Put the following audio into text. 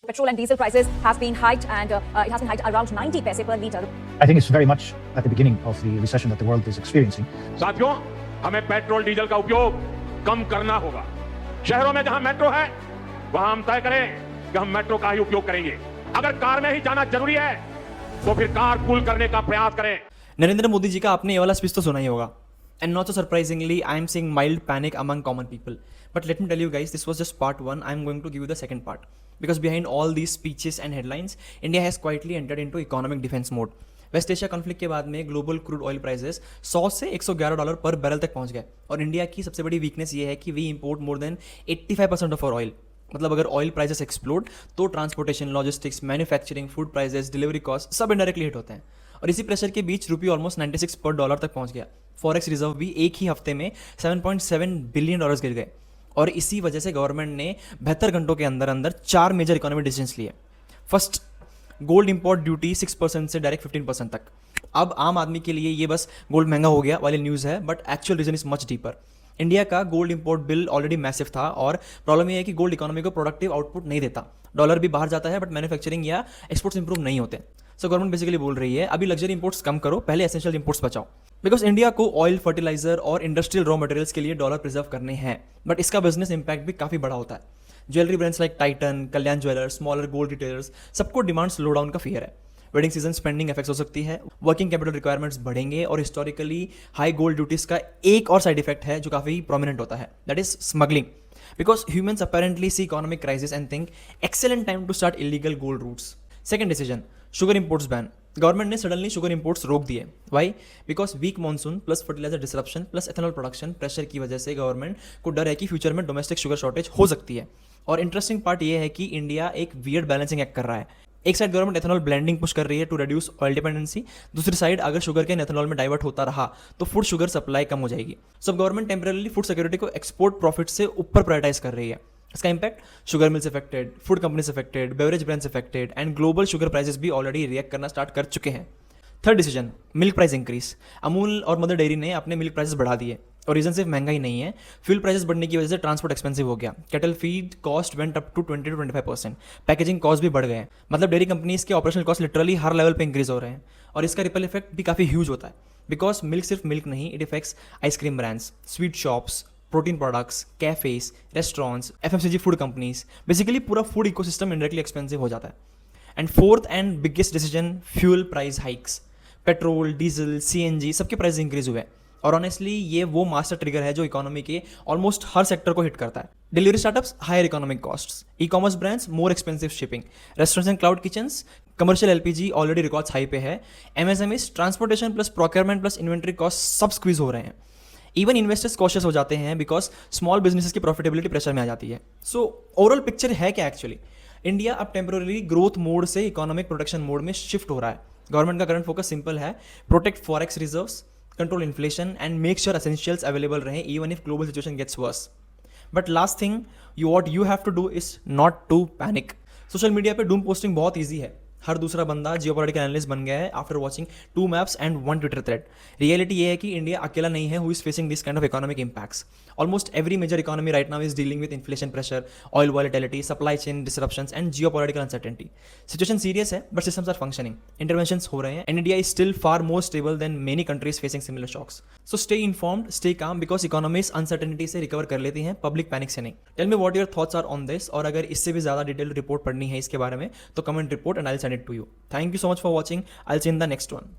Petrol and diesel prices have been hiked and it has been hiked around 90 paise per litre. I think it's very much at the beginning of the recession that the world is experiencing. साथियों, हमें petrol diesel का उपयोग कम करना होगा। शहरों में जहां metro है, वहां हम तय करें कि हम मेट्रो का ही उपयोग करेंगे। अगर कार में ही जाना जरूरी है, तो फिर कार पूल करने का प्रयास करें। नरेंद्र मोदी जी का आपने ये वाला स्पीच तो सुना ही होगा. And not so surprisingly, I am seeing mild panic among common people. But let me tell you guys, this was just part one. I am going to give you the second part. Because behind all these speeches and headlines, India has quietly entered into economic defense mode. West Asia conflict के बाद में global crude oil prices 100 से $111 पर barrel तक पहुंच गए. और India की सबसे बड़ी वीकनेस ये है कि we import more than 85% of our oil. मतलब अगर ऑयल प्राइसेस एक्सप्लोड तो transportation, logistics, manufacturing, food prices, delivery cost सब इनडायरेक्टली हिट होते हैं. और इसी प्रेशर के बीच रुपये ऑलमोस्ट 96 पर डॉलर तक पहुंच गया. फॉरेक्स रिजर्व भी एक ही हफ्ते में $7.7 बिलियन गिर गए. और इसी वजह से गवर्नमेंट ने 72 घंटों के अंदर अंदर 4 मेजर इकोनॉमिक डिसीजंस लिए. फर्स्ट, गोल्ड इंपोर्ट ड्यूटी 6% से डायरेक्ट 15% तक. अब आम आदमी के लिए ये बस गोल्ड महंगा हो गया वाली न्यूज़ है, but actual reason is much deeper. India का gold import bill already massive था और प्रॉब्लम ये है कि गोल्ड इकोनॉमी को प्रोडक्टिव आउटपुट नहीं देता. डॉलर भी बाहर जाता है बट मैन्युफैक्चरिंग या एक्सपोर्ट्स इंप्रूव नहीं होते. सो गवर्नमेंट बेसिकली बोल रही है अभी लग्जरी इंपोर्ट्स कम करो, पहले एसेंशियल इंपोर्ट्स बचाओ. बिकॉज इंडिया को ऑयल, फर्टिलाइजर और इंडस्ट्रियल रॉ मटेरियल्स के लिए डॉलर प्रिजर्व करने हैं, बट इसका बिजनेस इंपैक्ट भी काफ़ी बड़ा होता है. ज्वेलरी ब्रांड्स लाइक टाइटन, कल्याण ज्वेलर्स, स्मॉलर गोल्ड रिटेलर्स, सबको डिमांड स्लो डाउन का फियर है. वेडिंग सीजन स्पेंडिंग इफेक्ट्स हो सकती है, वर्किंग कैपिटल रिक्वायरमेंट्स बढ़ेंगे और हिस्टोरिकली हाई गोल्ड ड्यूटीज का एक और साइड इफेक्ट है जो काफ़ी प्रोमिनेंट होता है, that is smuggling. Because humans apparently see economic crisis and think excellent time to start illegal gold routes. Second decision, sugar imports ban. Government ने suddenly sugar imports रोक दिए. Why? Because weak monsoon plus fertilizer disruption plus ethanol production pressure की वजह से government को डर है कि फ्यूचर में डोमेस्टिक शुगर शॉर्टेज हो सकती है. और इंटरेस्टिंग पार्ट ये है कि इंडिया एक वियर्ड बैलेंसिंग एक्ट कर रहा है. एक side government ethanol blending push कर रही है टू रिड्यूस ऑयल डिपेंडेंसी, दूसरी साइड अगर शुगर के एथेनॉल में डाइवर्ट होता रहा तो फूड शुगर सप्लाई कम हो जाएगी. So government temporary food security को एक्सपोर्ट प्रॉफिट से ऊपर प्रायोरिटाइज कर रही है. इसका impact sugar mills affected, food companies affected, beverage brands affected and global sugar prices भी ऑलरेडी रिएक्ट करना स्टार्ट कर चुके हैं. Third decision, milk price increase. Amul और मदर डेयरी ने अपने मिल्क प्राइसेस बढ़ा दिए और रीजन सिर्फ महंगाई नहीं है, फ्यूल प्राइसेस बढ़ने की वजह से ट्रांसपोर्ट एक्सपेंसिव हो गया. Cattle feed cost went up to 20 to 25%. Packaging cost भी बढ़ गए हैं. मतलब डेयरी कंपनीज के ऑपरेशनल कॉस्ट लिटरली हर लेवल पे इंक्रीज हो रहे हैं और इसका रिपल इफेक्ट भी काफ़ी ह्यूज होता है. बिकॉज मिल्क सिर्फ मिल्क नहीं, it effects ice cream brands, sweet shops, protein products, cafes, restaurants, FMCG food companies, basically पूरा फूड इकोसिस्टम इंडायरेक्टली एक्सपेंसिव हो जाता है. And fourth and biggest decision, fuel price hikes. Petrol, diesel, CNG सबके price increase हुए. और honestly ये वो master trigger है जो इकोनॉमी के ऑलमोस्ट हर सेक्टर को हिट करता है. Delivery startups, higher economic costs. E commerce brands, more expensive shipping. Restaurants and cloud kitchens, commercial LPG already records high पे है. MSMEs, transportation plus procurement plus inventory cost सब squeeze हो रहे हैं. इवन इन्वेस्टर्स कॉशियस हो जाते हैं because small businesses की प्रॉफिटेबिलिटी प्रेशर में आ जाती है. सो ओवरऑल पिक्चर है क्या एक्चुअली? इंडिया अब टेम्पररी ग्रोथ मोड से इकोनॉमिक प्रोटेक्शन मोड में शिफ्ट हो रहा है. गवर्नमेंट का करंट फोकस सिंपल है, protect forex reserves, control inflation and make sure essentials available रहें even if global situation gets worse. But last thing what you have to do is not to panic. Social media पे doom posting बहुत easy है. हर दूसरा बंदा geopolitical analyst बन गया है after watching 2 maps and 1 Twitter thread. Reality ये है कि इंडिया अकेला नहीं है who is facing this kind of economic impacts. Almost every major economy right now is dealing with inflation pressure, oil volatility, supply chain disruptions and geopolitical uncertainty. Situation serious है but systems are functioning, interventions हो रहे हैं and India is still far more stable than many countries facing similar shocks. So stay informed, stay calm because economies uncertainty से recover कर लेती हैं, public panic से नहीं. Tell me what your thoughts are on this, और अगर इससे भी ज्यादा डिटेल रिपोर्ट पढ़नी है इसके बारे में तो comment report and I will send it to you. Thank you so much for watching. I'll see you in the next one.